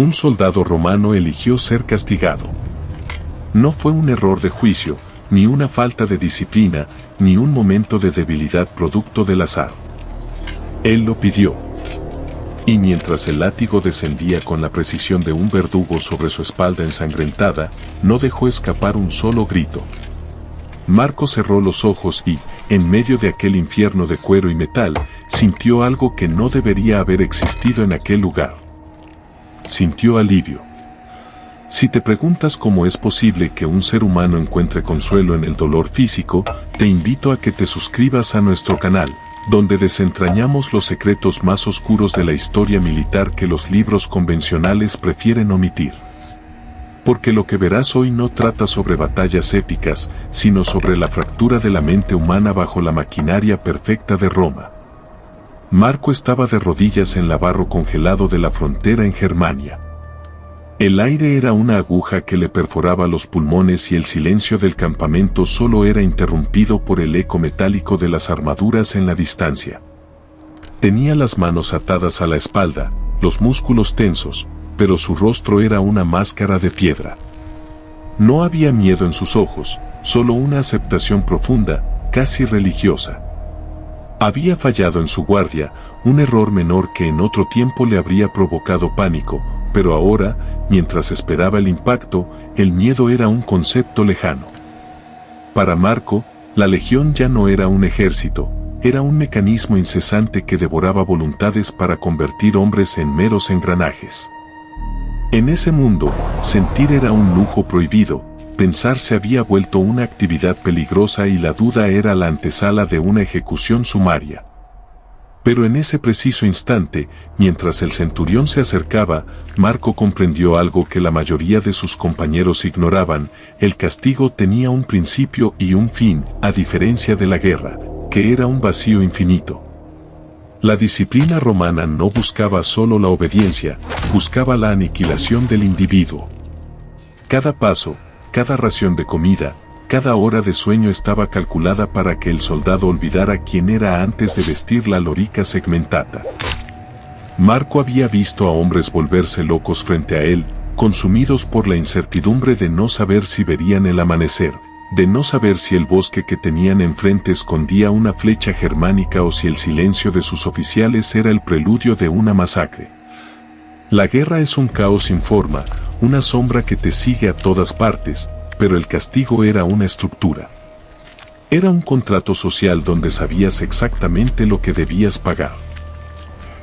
Un soldado romano eligió ser castigado. No fue un error de juicio, ni una falta de disciplina, ni un momento de debilidad producto del azar. Él lo pidió. Y mientras el látigo descendía con la precisión de un verdugo sobre su espalda ensangrentada, no dejó escapar un solo grito. Marco cerró los ojos y, en medio de aquel infierno de cuero y metal, sintió algo que no debería haber existido en aquel lugar. Sintió alivio. Si te preguntas cómo es posible que un ser humano encuentre consuelo en el dolor físico, te invito a que te suscribas a nuestro canal, donde desentrañamos los secretos más oscuros de la historia militar que los libros convencionales prefieren omitir. Porque lo que verás hoy no trata sobre batallas épicas, sino sobre la fractura de la mente humana bajo la maquinaria perfecta de Roma. Marco estaba de rodillas en la barro congelado de la frontera en Germania. El aire era una aguja que le perforaba los pulmones y el silencio del campamento solo era interrumpido por el eco metálico de las armaduras en la distancia. Tenía las manos atadas a la espalda, los músculos tensos, pero su rostro era una máscara de piedra. No había miedo en sus ojos, solo una aceptación profunda, casi religiosa. Había fallado en su guardia, un error menor que en otro tiempo le habría provocado pánico, pero ahora, mientras esperaba el impacto, el miedo era un concepto lejano. Para Marco, la legión ya no era un ejército, era un mecanismo incesante que devoraba voluntades para convertir hombres en meros engranajes. En ese mundo, sentir era un lujo prohibido, pensar se había vuelto una actividad peligrosa y la duda era la antesala de una ejecución sumaria. Pero en ese preciso instante, mientras el centurión se acercaba, Marco comprendió algo que la mayoría de sus compañeros ignoraban: el castigo tenía un principio y un fin, a diferencia de la guerra, que era un vacío infinito. La disciplina romana no buscaba solo la obediencia, buscaba la aniquilación del individuo. Cada paso, cada ración de comida, cada hora de sueño estaba calculada para que el soldado olvidara quién era antes de vestir la lorica segmentata. Marco había visto a hombres volverse locos frente a él, consumidos por la incertidumbre de no saber si verían el amanecer, de no saber si el bosque que tenían enfrente escondía una flecha germánica o si el silencio de sus oficiales era el preludio de una masacre. La guerra es un caos sin forma, una sombra que te sigue a todas partes, pero el castigo era una estructura. Era un contrato social donde sabías exactamente lo que debías pagar.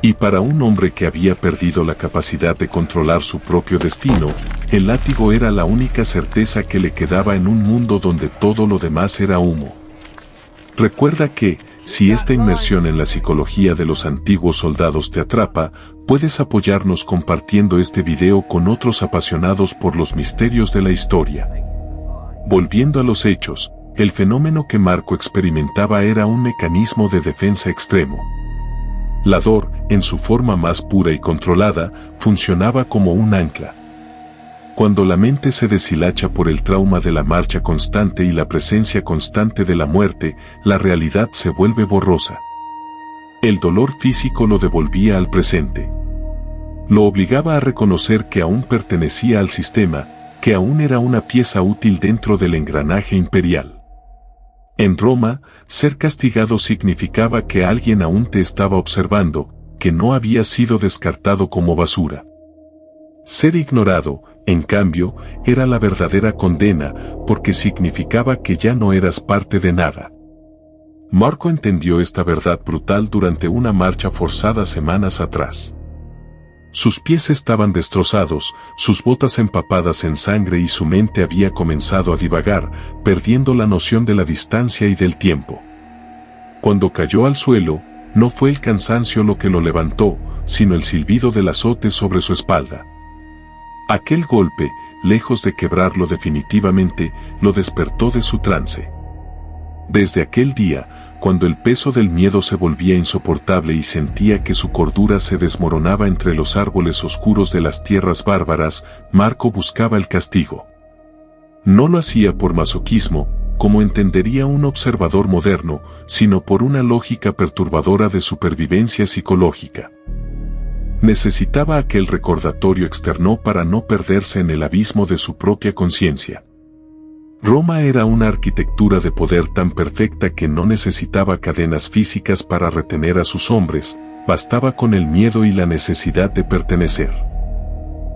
Y para un hombre que había perdido la capacidad de controlar su propio destino, el látigo era la única certeza que le quedaba en un mundo donde todo lo demás era humo. Recuerda que, si esta inmersión en la psicología de los antiguos soldados te atrapa, puedes apoyarnos compartiendo este video con otros apasionados por los misterios de la historia. Volviendo a los hechos, el fenómeno que Marco experimentaba era un mecanismo de defensa extremo. La dor, en su forma más pura y controlada, funcionaba como un ancla. Cuando la mente se deshilacha por el trauma de la marcha constante y la presencia constante de la muerte, la realidad se vuelve borrosa. El dolor físico lo devolvía al presente. Lo obligaba a reconocer que aún pertenecía al sistema, que aún era una pieza útil dentro del engranaje imperial. En Roma, ser castigado significaba que alguien aún te estaba observando, que no había sido descartado como basura. Ser ignorado, en cambio, era la verdadera condena, porque significaba que ya no eras parte de nada. Marco entendió esta verdad brutal durante una marcha forzada semanas atrás. Sus pies estaban destrozados, sus botas empapadas en sangre y su mente había comenzado a divagar, perdiendo la noción de la distancia y del tiempo. Cuando cayó al suelo, no fue el cansancio lo que lo levantó, sino el silbido del azote sobre su espalda. Aquel golpe, lejos de quebrarlo definitivamente, lo despertó de su trance. Desde aquel día, cuando el peso del miedo se volvía insoportable y sentía que su cordura se desmoronaba entre los árboles oscuros de las tierras bárbaras, Marco buscaba el castigo. No lo hacía por masoquismo, como entendería un observador moderno, sino por una lógica perturbadora de supervivencia psicológica. Necesitaba aquel recordatorio externo para no perderse en el abismo de su propia conciencia. Roma era una arquitectura de poder tan perfecta que no necesitaba cadenas físicas para retener a sus hombres, bastaba con el miedo y la necesidad de pertenecer.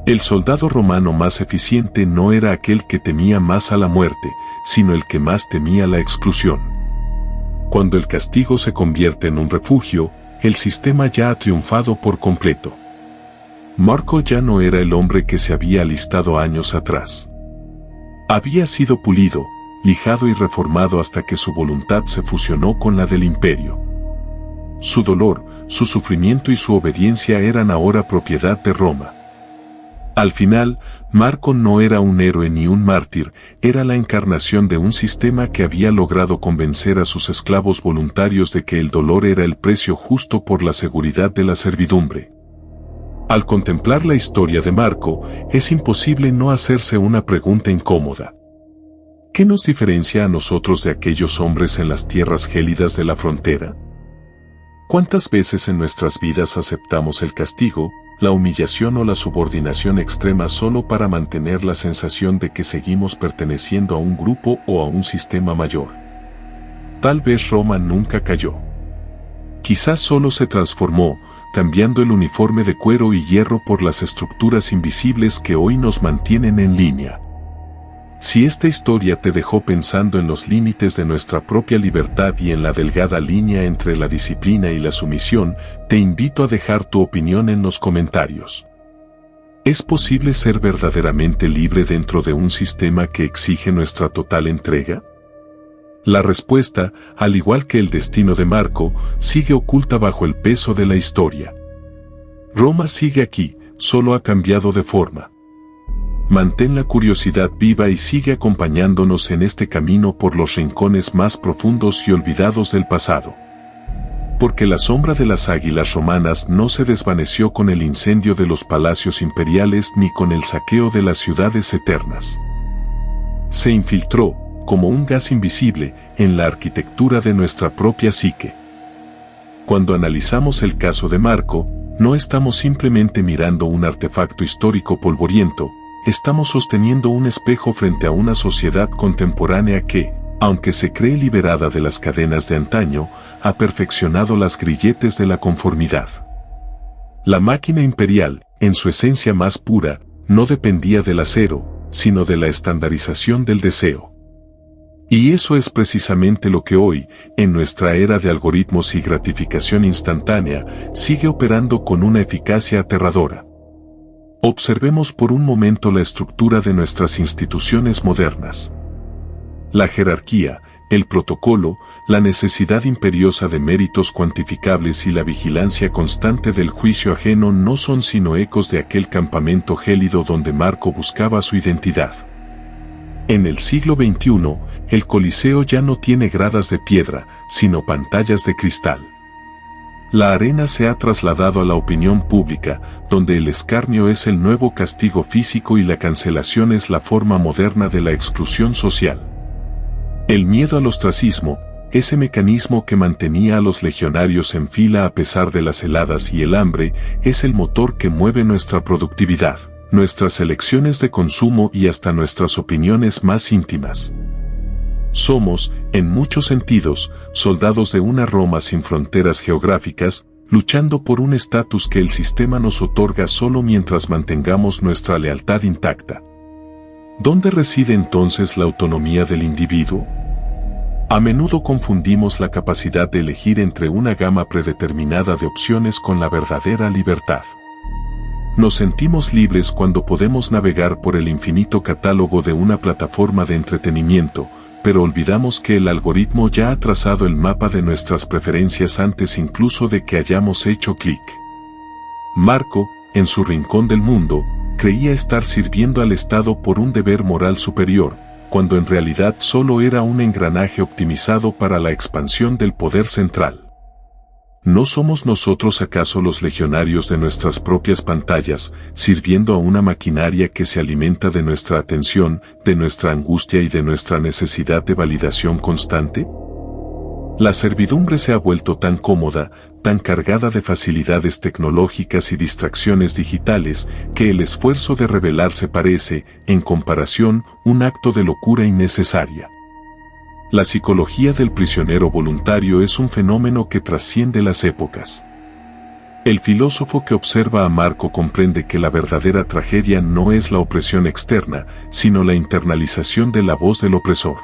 El soldado romano más eficiente no era aquel que temía más a la muerte, sino el que más temía la exclusión. Cuando el castigo se convierte en un refugio, el sistema ya ha triunfado por completo. Marco ya no era el hombre que se había alistado años atrás. Había sido pulido, lijado y reformado hasta que su voluntad se fusionó con la del imperio. Su dolor, su sufrimiento y su obediencia eran ahora propiedad de Roma. Al final, Marco no era un héroe ni un mártir, era la encarnación de un sistema que había logrado convencer a sus esclavos voluntarios de que el dolor era el precio justo por la seguridad de la servidumbre. Al contemplar la historia de Marco, es imposible no hacerse una pregunta incómoda. ¿Qué nos diferencia a nosotros de aquellos hombres en las tierras gélidas de la frontera? ¿Cuántas veces en nuestras vidas aceptamos el castigo, la humillación o la subordinación extrema solo para mantener la sensación de que seguimos perteneciendo a un grupo o a un sistema mayor? Tal vez Roma nunca cayó. Quizás solo se transformó, cambiando el uniforme de cuero y hierro por las estructuras invisibles que hoy nos mantienen en línea. Si esta historia te dejó pensando en los límites de nuestra propia libertad y en la delgada línea entre la disciplina y la sumisión, te invito a dejar tu opinión en los comentarios. ¿Es posible ser verdaderamente libre dentro de un sistema que exige nuestra total entrega? La respuesta, al igual que el destino de Marco, sigue oculta bajo el peso de la historia. Roma sigue aquí, solo ha cambiado de forma. Mantén la curiosidad viva y sigue acompañándonos en este camino por los rincones más profundos y olvidados del pasado. Porque la sombra de las águilas romanas no se desvaneció con el incendio de los palacios imperiales ni con el saqueo de las ciudades eternas. Se infiltró, como un gas invisible, en la arquitectura de nuestra propia psique. Cuando analizamos el caso de Marco, no estamos simplemente mirando un artefacto histórico polvoriento, estamos sosteniendo un espejo frente a una sociedad contemporánea que, aunque se cree liberada de las cadenas de antaño, ha perfeccionado las grilletes de la conformidad. La máquina imperial, en su esencia más pura, no dependía del acero, sino de la estandarización del deseo. Y eso es precisamente lo que hoy, en nuestra era de algoritmos y gratificación instantánea, sigue operando con una eficacia aterradora. Observemos por un momento la estructura de nuestras instituciones modernas. La jerarquía, el protocolo, la necesidad imperiosa de méritos cuantificables y la vigilancia constante del juicio ajeno no son sino ecos de aquel campamento gélido donde Marco buscaba su identidad. En el siglo XXI, el Coliseo ya no tiene gradas de piedra, sino pantallas de cristal. La arena se ha trasladado a la opinión pública, donde el escarnio es el nuevo castigo físico y la cancelación es la forma moderna de la exclusión social. El miedo al ostracismo, ese mecanismo que mantenía a los legionarios en fila a pesar de las heladas y el hambre, es el motor que mueve nuestra productividad, nuestras elecciones de consumo y hasta nuestras opiniones más íntimas. Somos, en muchos sentidos, soldados de una Roma sin fronteras geográficas, luchando por un estatus que el sistema nos otorga solo mientras mantengamos nuestra lealtad intacta. ¿Dónde reside entonces la autonomía del individuo? A menudo confundimos la capacidad de elegir entre una gama predeterminada de opciones con la verdadera libertad. Nos sentimos libres cuando podemos navegar por el infinito catálogo de una plataforma de entretenimiento, pero olvidamos que el algoritmo ya ha trazado el mapa de nuestras preferencias antes incluso de que hayamos hecho clic. Marco, en su rincón del mundo, creía estar sirviendo al Estado por un deber moral superior, cuando en realidad solo era un engranaje optimizado para la expansión del poder central. ¿No somos nosotros acaso los legionarios de nuestras propias pantallas, sirviendo a una maquinaria que se alimenta de nuestra atención, de nuestra angustia y de nuestra necesidad de validación constante? La servidumbre se ha vuelto tan cómoda, tan cargada de facilidades tecnológicas y distracciones digitales, que el esfuerzo de rebelarse parece, en comparación, un acto de locura innecesaria. La psicología del prisionero voluntario es un fenómeno que trasciende las épocas. El filósofo que observa a Marco comprende que la verdadera tragedia no es la opresión externa, sino la internalización de la voz del opresor.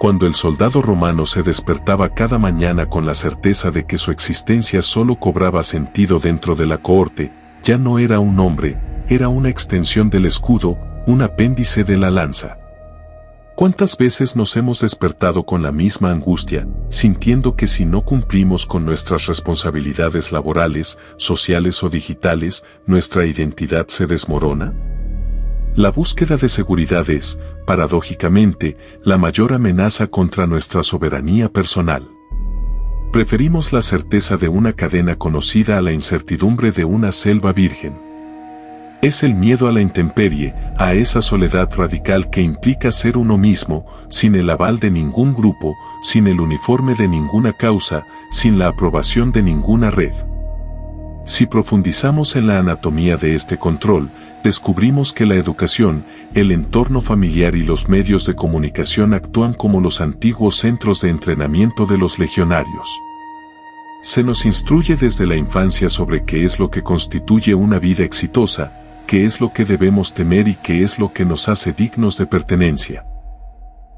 Cuando el soldado romano se despertaba cada mañana con la certeza de que su existencia solo cobraba sentido dentro de la cohorte, ya no era un hombre, era una extensión del escudo, un apéndice de la lanza. ¿Cuántas veces nos hemos despertado con la misma angustia, sintiendo que si no cumplimos con nuestras responsabilidades laborales, sociales o digitales, nuestra identidad se desmorona? La búsqueda de seguridad es, paradójicamente, la mayor amenaza contra nuestra soberanía personal. Preferimos la certeza de una cadena conocida a la incertidumbre de una selva virgen. Es el miedo a la intemperie, a esa soledad radical que implica ser uno mismo, sin el aval de ningún grupo, sin el uniforme de ninguna causa, sin la aprobación de ninguna red. Si profundizamos en la anatomía de este control, descubrimos que la educación, el entorno familiar y los medios de comunicación actúan como los antiguos centros de entrenamiento de los legionarios. Se nos instruye desde la infancia sobre qué es lo que constituye una vida exitosa, qué es lo que debemos temer y qué es lo que nos hace dignos de pertenencia.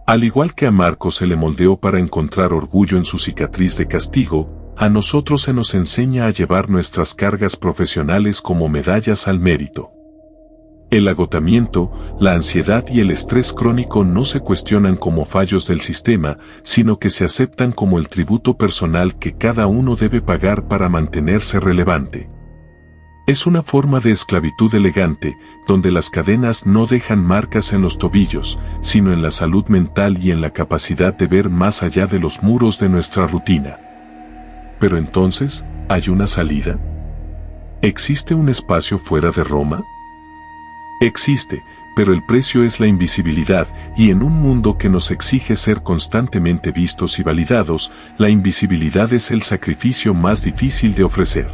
Al igual que a Marco se le moldeó para encontrar orgullo en su cicatriz de castigo, a nosotros se nos enseña a llevar nuestras cargas profesionales como medallas al mérito. El agotamiento, la ansiedad y el estrés crónico no se cuestionan como fallos del sistema, sino que se aceptan como el tributo personal que cada uno debe pagar para mantenerse relevante. Es una forma de esclavitud elegante, donde las cadenas no dejan marcas en los tobillos, sino en la salud mental y en la capacidad de ver más allá de los muros de nuestra rutina. Pero entonces, ¿hay una salida? ¿Existe un espacio fuera de Roma? Existe, pero el precio es la invisibilidad, y en un mundo que nos exige ser constantemente vistos y validados, la invisibilidad es el sacrificio más difícil de ofrecer.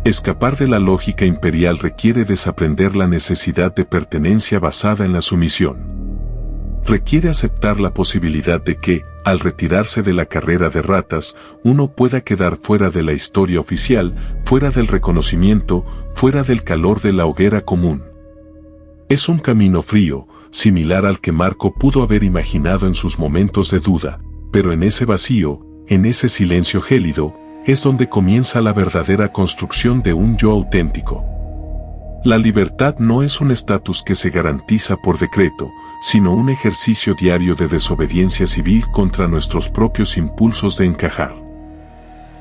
Escapar de la lógica imperial requiere desaprender la necesidad de pertenencia basada en la sumisión. Requiere aceptar la posibilidad de que, al retirarse de la carrera de ratas, uno pueda quedar fuera de la historia oficial, fuera del reconocimiento, fuera del calor de la hoguera común. Es un camino frío, similar al que Marco pudo haber imaginado en sus momentos de duda, pero en ese vacío, en ese silencio gélido, es donde comienza la verdadera construcción de un yo auténtico. La libertad no es un estatus que se garantiza por decreto, sino un ejercicio diario de desobediencia civil contra nuestros propios impulsos de encajar.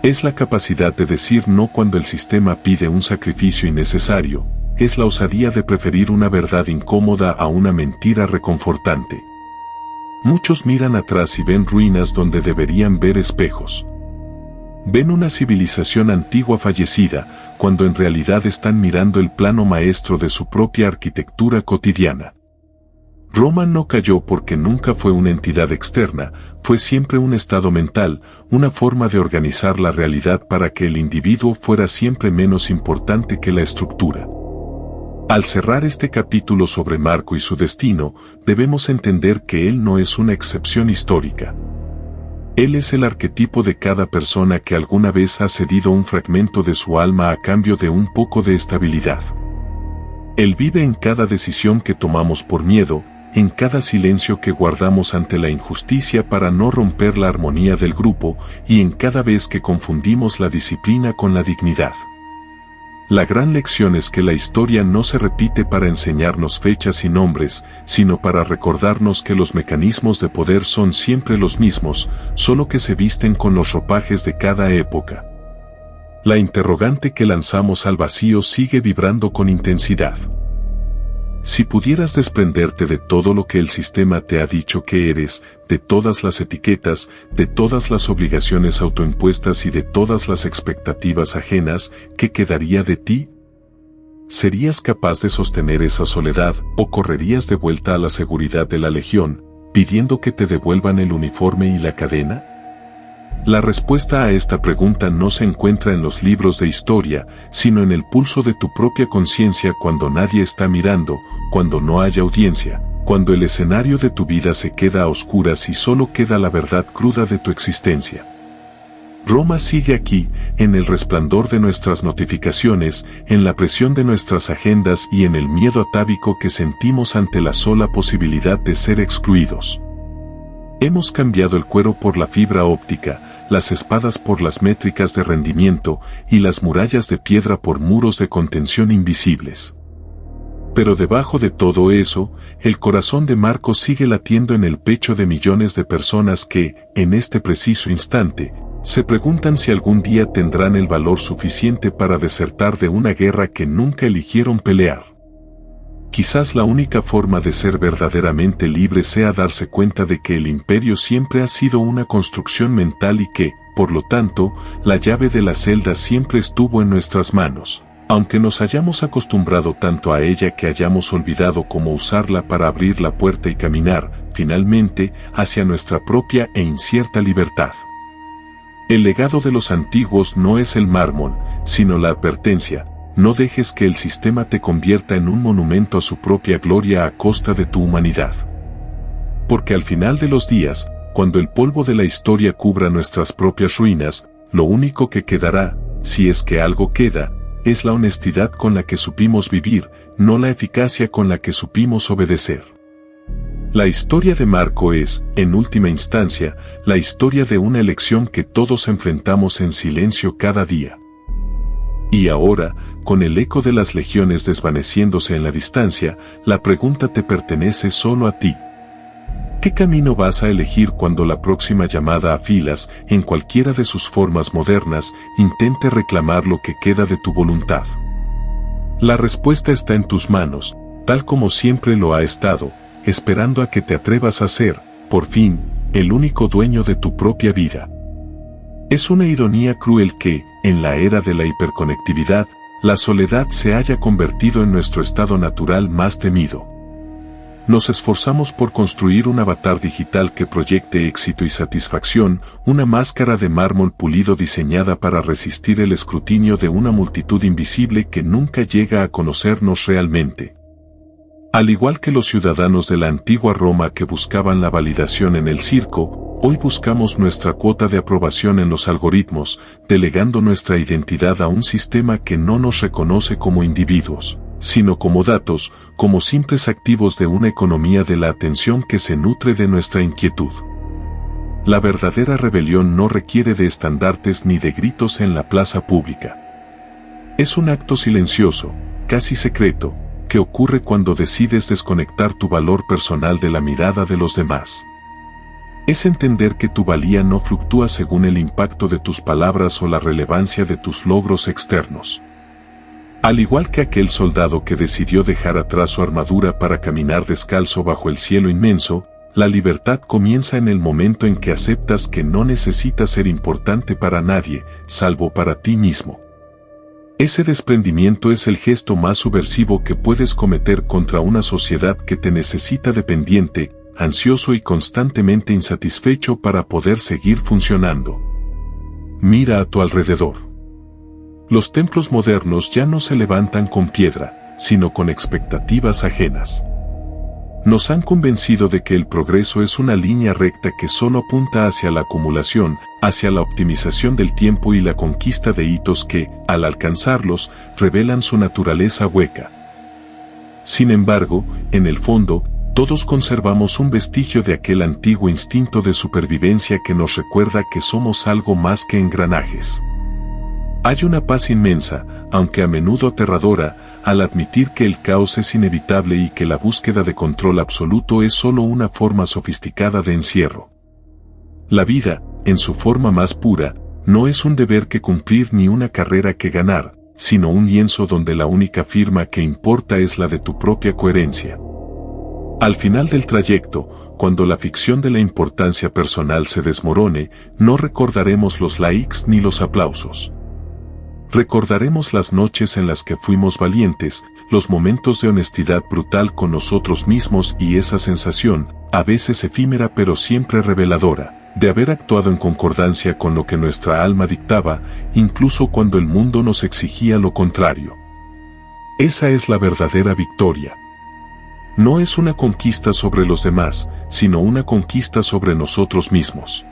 Es la capacidad de decir no cuando el sistema pide un sacrificio innecesario, es la osadía de preferir una verdad incómoda a una mentira reconfortante. Muchos miran atrás y ven ruinas donde deberían ver espejos. Ven una civilización antigua fallecida, cuando en realidad están mirando el plano maestro de su propia arquitectura cotidiana. Roma no cayó porque nunca fue una entidad externa, fue siempre un estado mental, una forma de organizar la realidad para que el individuo fuera siempre menos importante que la estructura. Al cerrar este capítulo sobre Marco y su destino, debemos entender que él no es una excepción histórica. Él es el arquetipo de cada persona que alguna vez ha cedido un fragmento de su alma a cambio de un poco de estabilidad. Él vive en cada decisión que tomamos por miedo, en cada silencio que guardamos ante la injusticia para no romper la armonía del grupo y en cada vez que confundimos la disciplina con la dignidad. La gran lección es que la historia no se repite para enseñarnos fechas y nombres, sino para recordarnos que los mecanismos de poder son siempre los mismos, solo que se visten con los ropajes de cada época. La interrogante que lanzamos al vacío sigue vibrando con intensidad. Si pudieras desprenderte de todo lo que el sistema te ha dicho que eres, de todas las etiquetas, de todas las obligaciones autoimpuestas y de todas las expectativas ajenas, ¿qué quedaría de ti? ¿Serías capaz de sostener esa soledad o correrías de vuelta a la seguridad de la legión, pidiendo que te devuelvan el uniforme y la cadena? La respuesta a esta pregunta no se encuentra en los libros de historia, sino en el pulso de tu propia conciencia cuando nadie está mirando, cuando no hay audiencia, cuando el escenario de tu vida se queda a oscuras y solo queda la verdad cruda de tu existencia. Roma sigue aquí, en el resplandor de nuestras notificaciones, en la presión de nuestras agendas y en el miedo atávico que sentimos ante la sola posibilidad de ser excluidos. Hemos cambiado el cuero por la fibra óptica, las espadas por las métricas de rendimiento y las murallas de piedra por muros de contención invisibles. Pero debajo de todo eso, el corazón de Marco sigue latiendo en el pecho de millones de personas que, en este preciso instante, se preguntan si algún día tendrán el valor suficiente para desertar de una guerra que nunca eligieron pelear. Quizás la única forma de ser verdaderamente libre sea darse cuenta de que el imperio siempre ha sido una construcción mental y que, por lo tanto, la llave de la celda siempre estuvo en nuestras manos, aunque nos hayamos acostumbrado tanto a ella que hayamos olvidado cómo usarla para abrir la puerta y caminar, finalmente, hacia nuestra propia e incierta libertad. El legado de los antiguos no es el mármol, sino la advertencia: no dejes que el sistema te convierta en un monumento a su propia gloria a costa de tu humanidad. Porque al final de los días, cuando el polvo de la historia cubra nuestras propias ruinas, lo único que quedará, si es que algo queda, es la honestidad con la que supimos vivir, no la eficacia con la que supimos obedecer. La historia de Marco es, en última instancia, la historia de una elección que todos enfrentamos en silencio cada día. Y ahora, con el eco de las legiones desvaneciéndose en la distancia, la pregunta te pertenece solo a ti. ¿Qué camino vas a elegir cuando la próxima llamada a filas, en cualquiera de sus formas modernas, intente reclamar lo que queda de tu voluntad? La respuesta está en tus manos, tal como siempre lo ha estado, esperando a que te atrevas a ser, por fin, el único dueño de tu propia vida. Es una ironía cruel que, en la era de la hiperconectividad, la soledad se haya convertido en nuestro estado natural más temido. Nos esforzamos por construir un avatar digital que proyecte éxito y satisfacción, una máscara de mármol pulido diseñada para resistir el escrutinio de una multitud invisible que nunca llega a conocernos realmente. Al igual que los ciudadanos de la antigua Roma que buscaban la validación en el circo, hoy buscamos nuestra cuota de aprobación en los algoritmos, delegando nuestra identidad a un sistema que no nos reconoce como individuos, sino como datos, como simples activos de una economía de la atención que se nutre de nuestra inquietud. La verdadera rebelión no requiere de estandartes ni de gritos en la plaza pública. Es un acto silencioso, casi secreto, que ocurre cuando decides desconectar tu valor personal de la mirada de los demás. Es entender que tu valía no fluctúa según el impacto de tus palabras o la relevancia de tus logros externos. Al igual que aquel soldado que decidió dejar atrás su armadura para caminar descalzo bajo el cielo inmenso, la libertad comienza en el momento en que aceptas que no necesitas ser importante para nadie, salvo para ti mismo. Ese desprendimiento es el gesto más subversivo que puedes cometer contra una sociedad que te necesita dependiente, ansioso y constantemente insatisfecho para poder seguir funcionando. Mira a tu alrededor. Los templos modernos ya no se levantan con piedra, sino con expectativas ajenas. Nos han convencido de que el progreso es una línea recta que solo apunta hacia la acumulación, hacia la optimización del tiempo y la conquista de hitos que, al alcanzarlos, revelan su naturaleza hueca. Sin embargo, en el fondo, todos conservamos un vestigio de aquel antiguo instinto de supervivencia que nos recuerda que somos algo más que engranajes. Hay una paz inmensa, aunque a menudo aterradora, al admitir que el caos es inevitable y que la búsqueda de control absoluto es solo una forma sofisticada de encierro. La vida, en su forma más pura, no es un deber que cumplir ni una carrera que ganar, sino un lienzo donde la única firma que importa es la de tu propia coherencia. Al final del trayecto, cuando la ficción de la importancia personal se desmorone, no recordaremos los likes ni los aplausos. Recordaremos las noches en las que fuimos valientes, los momentos de honestidad brutal con nosotros mismos y esa sensación, a veces efímera pero siempre reveladora, de haber actuado en concordancia con lo que nuestra alma dictaba, incluso cuando el mundo nos exigía lo contrario. Esa es la verdadera victoria. No es una conquista sobre los demás, sino una conquista sobre nosotros mismos.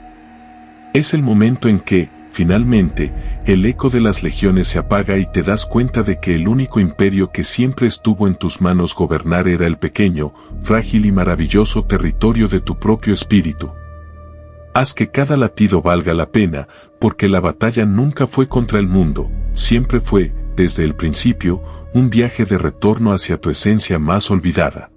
Es el momento en que, finalmente, el eco de las legiones se apaga y te das cuenta de que el único imperio que siempre estuvo en tus manos gobernar era el pequeño, frágil y maravilloso territorio de tu propio espíritu. Haz que cada latido valga la pena, porque la batalla nunca fue contra el mundo, siempre fue, desde el principio, un viaje de retorno hacia tu esencia más olvidada.